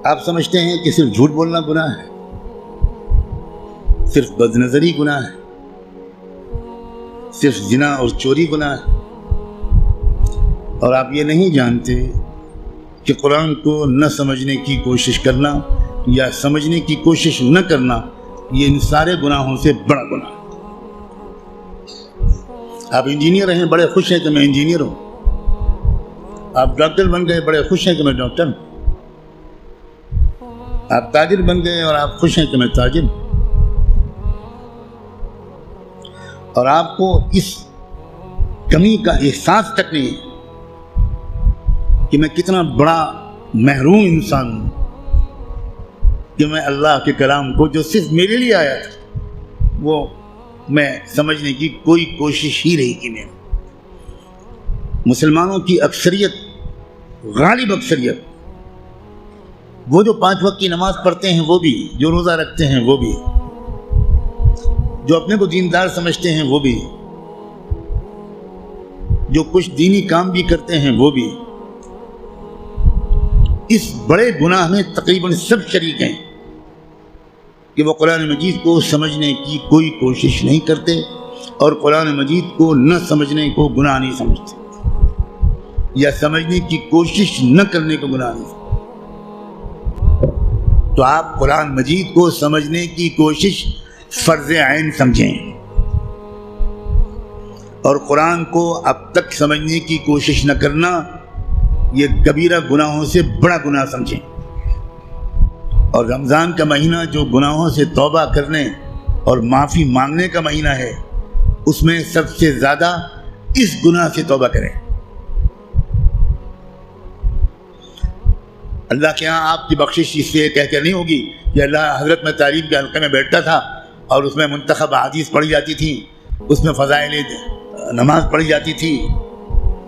آپ سمجھتے ہیں کہ صرف جھوٹ بولنا گناہ ہے، صرف بد نظری گناہ ہے، صرف زنا اور چوری گناہ ہے، اور آپ یہ نہیں جانتے کہ قرآن کو نہ سمجھنے کی کوشش کرنا یا سمجھنے کی کوشش نہ کرنا یہ ان سارے گناہوں سے بڑا گناہ ہے۔ آپ انجینئر ہیں، بڑے خوش ہیں کہ میں انجینئر ہوں، آپ ڈاکٹر بن گئے، بڑے خوش ہیں کہ میں ڈاکٹر ہوں، آپ تاجر بن گئے اور آپ خوش ہیں کہ میں تاجر ہوں، اور آپ کو اس کمی کا احساس تک نہیں ہے کہ میں کتنا بڑا محروم انسان ہوں کہ میں اللہ کے کلام کو جو صرف میرے لیے آیا تھا وہ میں سمجھنے کی کوئی کوشش ہی نہیں کی۔ میں مسلمانوں کی اکثریت، غالب اکثریت، وہ جو 5 وقت کی نماز پڑھتے ہیں وہ بھی، جو روزہ رکھتے ہیں وہ بھی، جو اپنے کو دیندار سمجھتے ہیں وہ بھی، جو کچھ دینی کام بھی کرتے ہیں وہ بھی، اس بڑے گناہ میں تقریباً سب شریک ہیں کہ وہ قرآن مجید کو سمجھنے کی کوئی کوشش نہیں کرتے اور قرآن مجید کو نہ سمجھنے کو گناہ نہیں سمجھتے یا سمجھنے کی کوشش نہ کرنے کو گناہ نہیں سمجھتے۔ تو آپ قرآن مجید کو سمجھنے کی کوشش فرض عین سمجھیں اور قرآن کو اب تک سمجھنے کی کوشش نہ کرنا یہ کبیرہ گناہوں سے بڑا گناہ سمجھیں۔ اور رمضان کا مہینہ جو گناہوں سے توبہ کرنے اور معافی مانگنے کا مہینہ ہے، اس میں سب سے زیادہ اس گناہ سے توبہ کریں۔ اللہ کے ہاں آپ کی بخشش اس سے کہہ کر نہیں ہوگی کہ اللہ حضرت میں تعلیم کے حلقے میں بیٹھتا تھا اور اس میں منتخب احادیث پڑھی جاتی تھی، اس میں فضائل نماز پڑھی جاتی تھی۔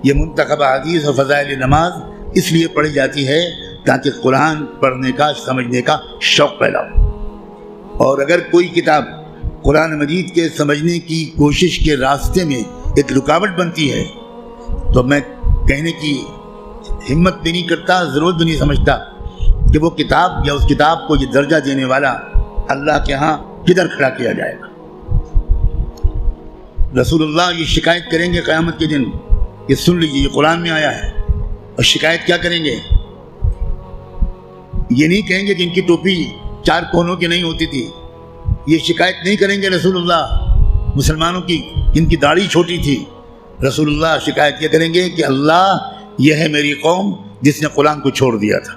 یہ منتخب احادیث اور فضائل نماز اس لیے پڑھی جاتی ہے تاکہ قرآن پڑھنے کا، سمجھنے کا شوق پیدا ہو۔ اور اگر کوئی کتاب قرآن مجید کے سمجھنے کی کوشش کے راستے میں ایک رکاوٹ بنتی ہے تو میں کہنے کی ہمت بھی نہیں کرتا، ضرورت بھی نہیں سمجھتا کہ وہ کتاب یا اس کتاب کو یہ درجہ دینے والا اللہ کے ہاں کدھر کھڑا کیا جائے گا۔ رسول اللہ یہ شکایت کریں گے قیامت کے دن، یہ سن لیجیے، یہ قرآن میں آیا ہے، اور شکایت کیا کریں گے؟ یہ نہیں کہیں گے کہ ان کی ٹوپی 4 کونوں کی نہیں ہوتی تھی، یہ شکایت نہیں کریں گے رسول اللہ مسلمانوں کی ان کی داڑھی چھوٹی تھی۔ رسول اللہ شکایت کیا کریں گے کہ اللہ یہ ہے میری قوم جس نے قرآن کو چھوڑ دیا تھا۔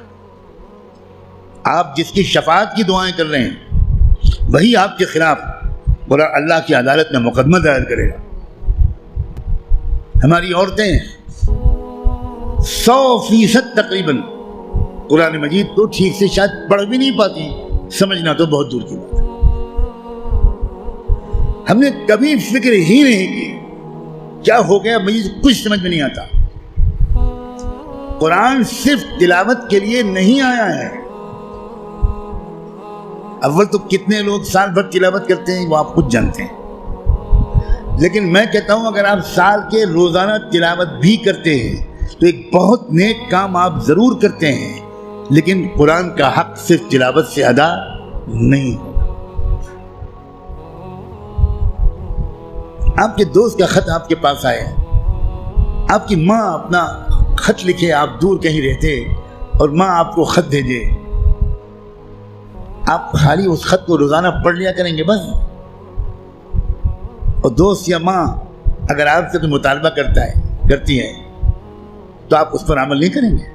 آپ جس کی شفاعت کی دعائیں کر رہے ہیں وہی آپ کے خلاف اللہ کی عدالت میں مقدمہ دائر کرے گا۔ ہماری عورتیں 100% تقریباً قرآن مجید کو ٹھیک سے شاید پڑھ بھی نہیں پاتی، سمجھنا تو بہت دور کی بات ہے۔ ہم نے کبھی فکر ہی نہیں کی کیا ہو گیا، مجھے کچھ سمجھ میں نہیں آتا۔ قرآن صرف تلاوت کے لیے نہیں آیا ہے۔ اول تو کتنے لوگ سال بھر تلاوت کرتے ہیں وہ آپ خود جانتے ہیں، لیکن میں کہتا ہوں اگر آپ سال کے روزانہ تلاوت بھی کرتے ہیں تو ایک بہت نیک کام آپ ضرور کرتے ہیں، لیکن قرآن کا حق صرف تلاوت سے ادا نہیں ہوگا۔ آپ کے دوست کا خط آپ کے پاس آئے، آپ کی ماں اپنا خط لکھے، آپ دور کہیں رہتے اور ماں آپ کو خط بھیجے، آپ خالی اس خط کو روزانہ پڑھ لیا کریں گے بس؟ اور دوست یا ماں اگر آپ سے کوئی مطالبہ کرتی ہے تو آپ اس پر عمل نہیں کریں گے؟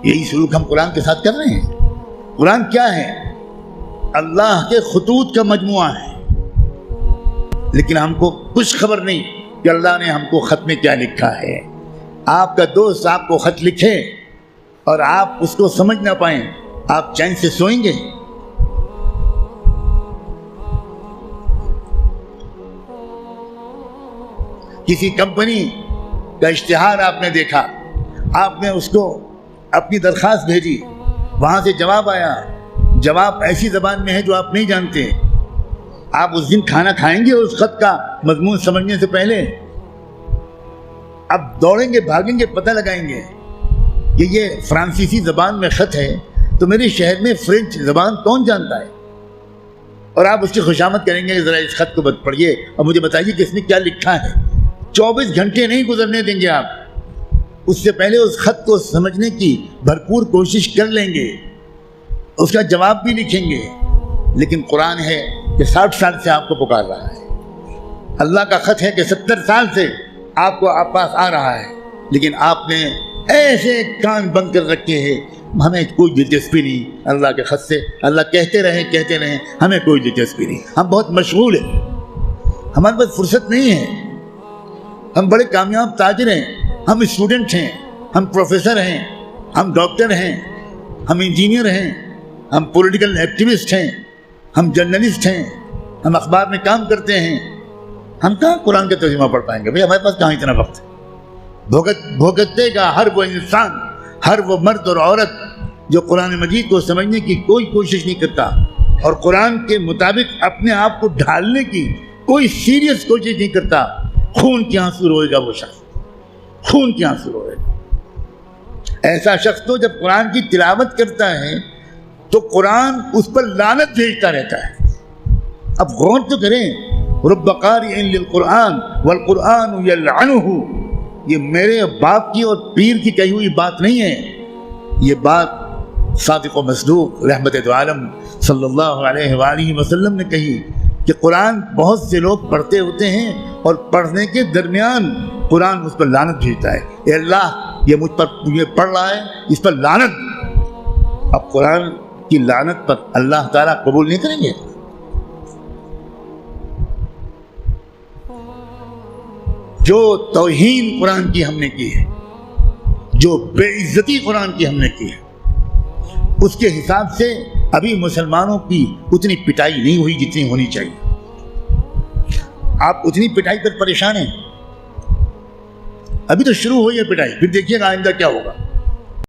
یہی سلوک ہم قرآن کے ساتھ کر رہے ہیں۔ قرآن کیا ہے؟ اللہ کے خطوط کا مجموعہ ہے، لیکن ہم کو کچھ خبر نہیں کہ اللہ نے ہم کو خط میں کیا لکھا ہے۔ آپ کا دوست آپ کو خط لکھے اور آپ اس کو سمجھ نہ پائیں، آپ چین سے سوئیں گے؟ کسی کمپنی کا اشتہار آپ نے دیکھا، آپ نے اس کو اپنی درخواست بھیجی، وہاں سے جواب آیا، جواب ایسی زبان میں ہے جو آپ نہیں جانتے، آپ اس دن کھانا کھائیں گے اس خط کا مضمون سمجھنے سے پہلے؟ اب دوڑیں گے، بھاگیں گے، پتہ لگائیں گے کہ یہ فرانسیسی زبان میں خط ہے تو میرے شہر میں فرینچ زبان کون جانتا ہے؟ اور آپ اس کی خوشامد کریں گے کہ ذرا اس خط کو پڑھیے اور مجھے بتائیے کہ اس میں کیا لکھا ہے۔ 24 گھنٹے نہیں گزرنے دیں گے آپ، اس سے پہلے اس خط کو سمجھنے کی بھرپور کوشش کر لیں گے، اس کا جواب بھی لکھیں گے۔ لیکن قرآن ہے کہ 60 سال سے آپ کو پکار رہا ہے، اللہ کا خط ہے کہ 70 سال سے آپ کو آپ پاس آ رہا ہے، لیکن آپ نے ایسے کان بند کر رکھے ہیں، ہمیں کوئی دلچسپی نہیں اللہ کے خط سے، اللہ کہتے رہیں ہمیں کوئی دلچسپی نہیں، ہم بہت مشغول ہیں، ہمارے پاس فرصت نہیں ہے، ہم بڑے کامیاب تاجر ہیں، ہم اسٹوڈنٹ ہیں، ہم پروفیسر ہیں، ہم ڈاکٹر ہیں، ہم انجینئر ہیں، ہم پولیٹیکل ایکٹیوسٹ ہیں، ہم جرنلسٹ ہیں، ہم اخبار میں کام کرتے ہیں، ہم کہاں قرآن کا ترجمہ پڑھ پائیں گے؟ بھئی ہمارے پاس کہاں اتنا وقت ہے؟ بھگتنے کا ہر وہ انسان، ہر وہ مرد اور عورت جو قرآن مجید کو سمجھنے کی کوئی کوشش نہیں کرتا اور قرآن کے مطابق اپنے آپ کو ڈھالنے کی کوئی سیریس کوشش نہیں کرتا، خون کے آنسو روئے گا وہ شخص، خون کے آنسو روئے گا۔ ایسا شخص تو جب قرآن کی تلاوت کرتا ہے تو قرآن اس پر لعنت بھیجتا رہتا ہے۔ اب غور تو کریں، رب قارئ للقرآن والقرآن یلعنہ، یہ میرے باپ کی اور پیر کی کہی ہوئی بات نہیں ہے، یہ بات صادق و مصدوق رحمت دو عالم صلی اللہ علیہ وآلہ وسلم نے کہی کہ قرآن بہت سے لوگ پڑھتے ہوتے ہیں اور پڑھنے کے درمیان قرآن اس پر لعنت بھیجتا ہے، اے اللہ یہ مجھ پر یہ پڑھ رہا ہے، اس پر لعنت۔ اب قرآن کی لعنت پر اللہ تعالیٰ قبول نہیں کریں گے؟ جو توہین قرآن کی ہم نے کی ہے، جو بے عزتی قرآن کی ہم نے کی ہے، اس کے حساب سے ابھی مسلمانوں کی اتنی پٹائی نہیں ہوئی جتنی ہونی چاہیے۔ آپ اتنی پٹائی پر پریشان ہیں، ابھی تو شروع ہوئی ہے پٹائی، پھر دیکھیے گا آئندہ کیا ہوگا۔